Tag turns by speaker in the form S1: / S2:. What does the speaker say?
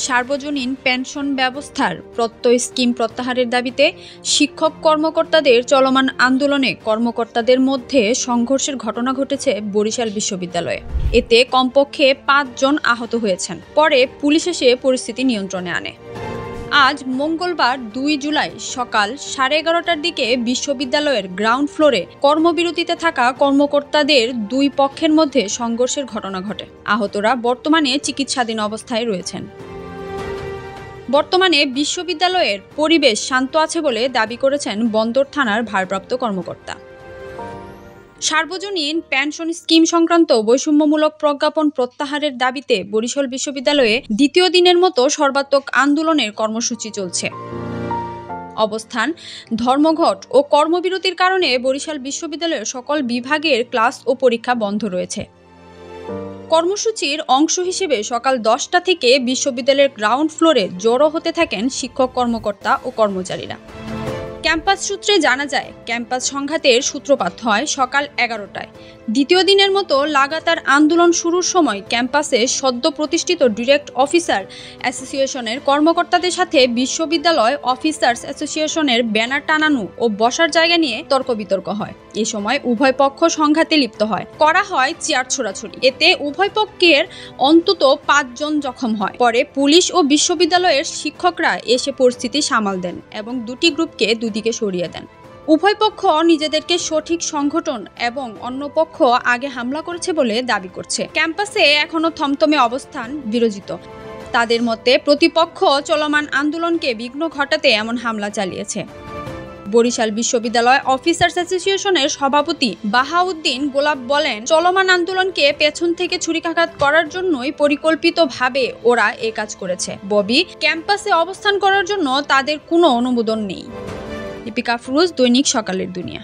S1: সার্বজনীন পেনশন ব্যবস্থার প্রত্যয় স্কিম প্রত্যাহারের দাবিতে শিক্ষক কর্মকর্তাদের চলমান আন্দোলনে কর্মকর্তাদের মধ্যে সংঘর্ষের ঘটনা ঘটেছে বরিশাল বিশ্ববিদ্যালয়ে। এতে কমপক্ষে ৫ জন আহত হয়েছেন। পরে পুলিশ এসে পরিস্থিতি নিয়ন্ত্রণে আনে। আজ মঙ্গলবার ২ জুলাই সকাল 11:30টার দিকে বিশ্ববিদ্যালয়ের গ্রাউন্ড ফ্লোরে কর্মবিরতিতে থাকা কর্মকর্তাদের দুই পক্ষের মধ্যে সংঘর্ষের ঘটনা ঘটে। আহতরা বর্তমানে চিকিৎসাধীন অবস্থায় রয়েছেন। বর্তমানে বিশ্ববিদ্যালয়ের পরিবেশ শান্ত আছে বলে দাবি করেছেন বন্দর থানার ভারপ্রাপ্ত কর্মকর্তা। সার্বজনীন পেনশন স্কিম সংক্রান্ত বৈষম্যমূলক প্রজ্ঞাপন প্রত্যাহারের দাবিতে বরিশাল বিশ্ববিদ্যালয়ে দ্বিতীয় দিনের মতো সর্বাত্মক আন্দোলনের কর্মসূচি চলছে। অবস্থান, ধর্মঘট ও কর্মবিরতির কারণে বরিশাল বিশ্ববিদ্যালয়ের সকল বিভাগের ক্লাস ও পরীক্ষা বন্ধ রয়েছে। কর্মসূচির অংশ হিসেবে সকাল 10টা থেকে বিশ্ববিদ্যালয়ের গ্রাউন্ড ফ্লোরে জড়ো হতে থাকেন শিক্ষক কর্মকর্তা ও কর্মচারীরা। ক্যাম্পাস সূত্রে জানা যায়, ক্যাম্পাস সংঘাতের সূত্রপাত হয় সকাল 11টায়। দ্বিতীয় দিনের মতো লাগাতার আন্দোলন শুরুর সময় ক্যাম্পাসে সদ্য প্রতিষ্ঠিত ডিরেক্ট অফিসার অ্যাসোসিয়েশনের কর্মকর্তাদের সাথে বিশ্ববিদ্যালয় অফিসার্স অ্যাসোসিয়েশনের ব্যানার টানানো ও বসার জায়গা নিয়ে তর্ক বিতর্ক হয়। এ সময় উভয় পক্ষ সংঘাতে লিপ্ত হয়, করা হয় চেয়ার ছোড়াছুড়ি। এতে উভয় পক্ষের অন্তত ৫ জন জখম হয়। পরে পুলিশ ও বিশ্ববিদ্যালয়ের শিক্ষকরা এসে পরিস্থিতি সামাল দেন এবং দুটি গ্রুপকে দুদিকে সরিয়ে দেন। উভয় পক্ষ নিজেদেরকে সঠিক সংগঠন এবং অন্য পক্ষ আগে হামলা করেছে বলে দাবি করছে। ক্যাম্পাসে এখনো থমথমে অবস্থান বিরাজিত। তাদের মতে প্রতিপক্ষ চলমান আন্দোলনকে বিঘ্ন ঘটাতে এমন হামলা চালিয়েছে। বরিশাল বিশ্ববিদ্যালয় অফিসার্স অ্যাসোসিয়েশনের সভাপতি বাহাউদ্দিন গোলাপ বলেন, চলমান আন্দোলনকে পেছন থেকে ছুরিকাঘাত করার জন্যই পরিকল্পিতভাবে ওরা এ কাজ করেছে। ববি ক্যাম্পাসে অবস্থান করার জন্য তাদের কোনো অনুমোদন নেই। দীপিকা ফিরোজ, দৈনিক সকালের দুনিয়া।